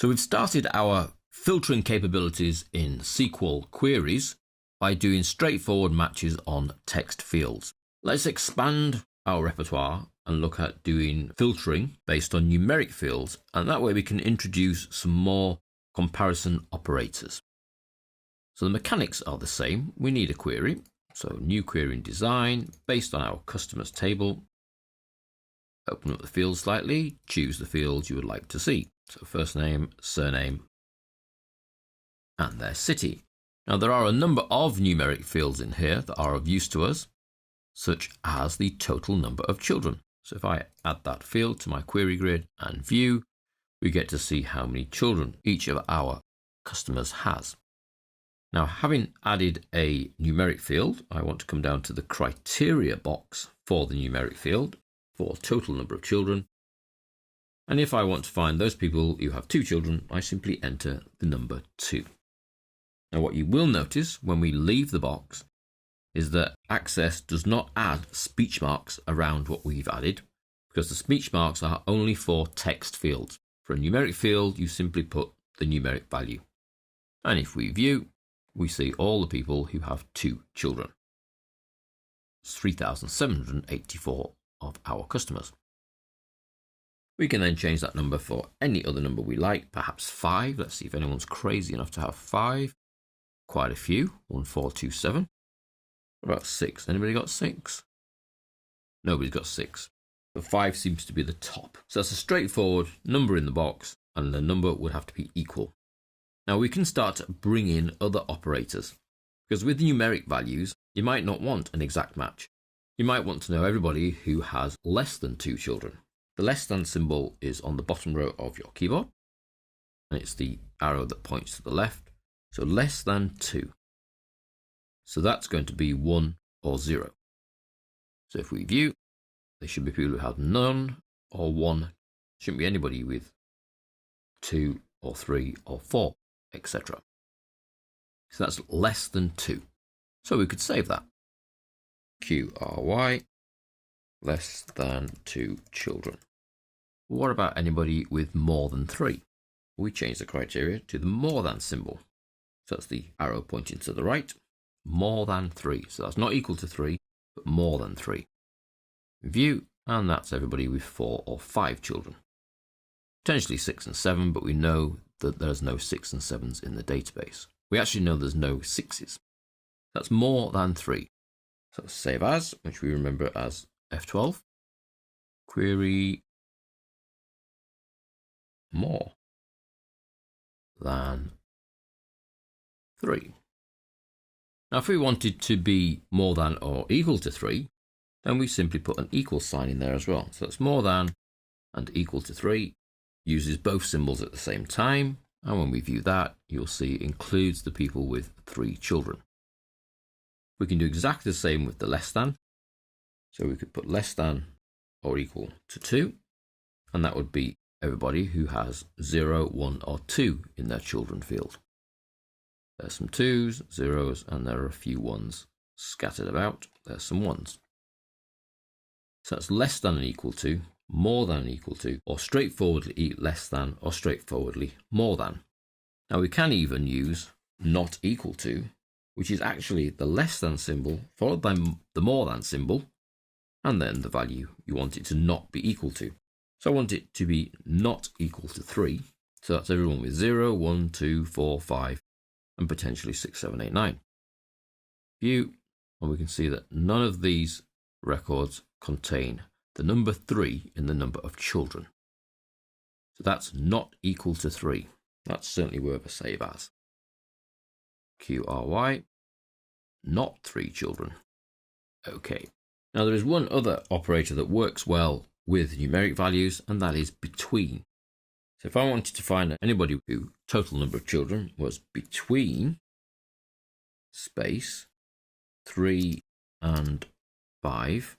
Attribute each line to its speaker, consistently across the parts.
Speaker 1: So we've started our filtering capabilities in SQL queries by doing straightforward matches on text fields. Let's expand our repertoire and look at doing filtering based on numeric fields, and that way we can introduce some more comparison operators. So the mechanics are the same. We need a query, so new query in design based on our customers table. Open up the field slightly, choose the fields you would like to see. So first name, surname, and their city. Now there are a number of numeric fields in here that are of use to us, such as the total number of children. So if I add that field to my query grid and view, we get to see how many children each of our customers has. Now, having added a numeric field, I want to come down to the criteria box for the numeric field for total number of children. And if I want to find those people who have 2 children, I simply enter the number 2. Now, what you will notice when we leave the box is that Access does not add speech marks around what we've added, because the speech marks are only for text fields. For a numeric field, you simply put the numeric value. And if we view, we see all the people who have 2 children. It's 3,784 of our customers. We can then change that number for any other number we like, perhaps 5. Let's see if anyone's crazy enough to have 5. Quite a few, 1427. What about 6? Anybody got 6? Nobody's got 6. But 5 seems to be the top. So that's a straightforward number in the box, and the number would have to be equal. Now we can start to bring in other operators, because with numeric values, you might not want an exact match. You might want to know everybody who has less than 2 children. The less than symbol is on the bottom row of your keyboard, and it's the arrow that points to the left. So less than 2. So that's going to be 1 or 0. So if we view, there should be people who have none or 1. Shouldn't be anybody with 2 or 3 or 4, etc. So that's less than 2. So we could save that. QRY, less than 2 children. What about anybody with more than 3? We change the criteria to the more than symbol. So that's the arrow pointing to the right. More than 3. So that's not equal to 3, but more than 3. View, and that's everybody with 4 or 5 children. Potentially 6 and 7, but we know that there's no 6 and 7s in the database. We actually know there's no 6s. That's more than 3. So save as, which we remember as F12. Query more than 3. Now, if we wanted to be more than or equal to 3, then we simply put an equal sign in there as well. So it's more than and equal to 3, uses both symbols at the same time. And when we view that, you'll see it includes the people with 3 children. We can do exactly the same with the less than. So we could put less than or equal to 2, and that would be everybody who has 0, 1, or 2 in their children field. There's some 2s, 0s, and there are a few 1s scattered about. There's some 1s. So that's less than and equal to, more than and equal to, or straightforwardly less than or straightforwardly more than. Now we can even use not equal to, which is actually the less than symbol followed by the more than symbol, and then the value you want it to not be equal to. So I want it to be not equal to 3. So that's everyone with 0, 1, 2, 4, 5, and potentially 6, 7, 8, 9. View, and we can see that none of these records contain the number 3 in the number of children. So that's not equal to 3. That's certainly worth a save as. QRY, not 3 children. Okay. Now there is one other operator that works well with numeric values, and that is between. So if I wanted to find anybody whose total number of children was between space 3 and 5,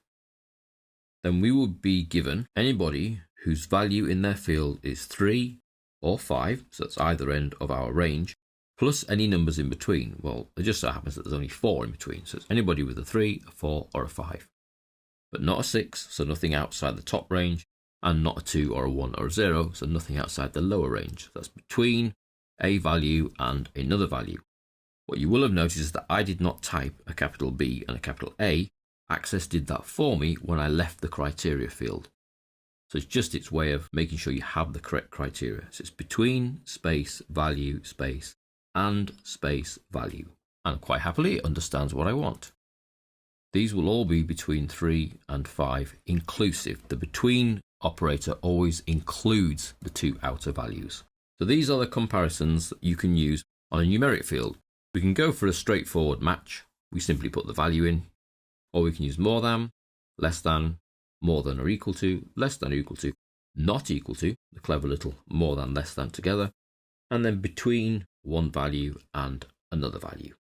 Speaker 1: then we would be given anybody whose value in their field is 3 or 5, so that's either end of our range, plus any numbers in between. Well, it just so happens that there's only 4 in between, so it's anybody with a 3, a 4, or a 5. But not a 6, so nothing outside the top range, and not a 2 or a 1 or a 0, so nothing outside the lower range. That's between a value and another value. What you will have noticed is that I did not type a capital B and a capital A. Access did that for me when I left the criteria field. So it's just its way of making sure you have the correct criteria. So it's between space value space and space value. And quite happily it understands what I want. These will all be between 3 and 5 inclusive. The between operator always includes the two outer values. So these are the comparisons that you can use on a numeric field. We can go for a straightforward match. We simply put the value in, or we can use more than, less than, more than or equal to, less than or equal to, not equal to, the clever little more than, less than together, and then between one value and another value.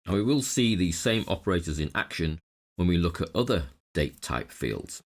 Speaker 1: Now we will see these same operators in action when we look at other date type fields.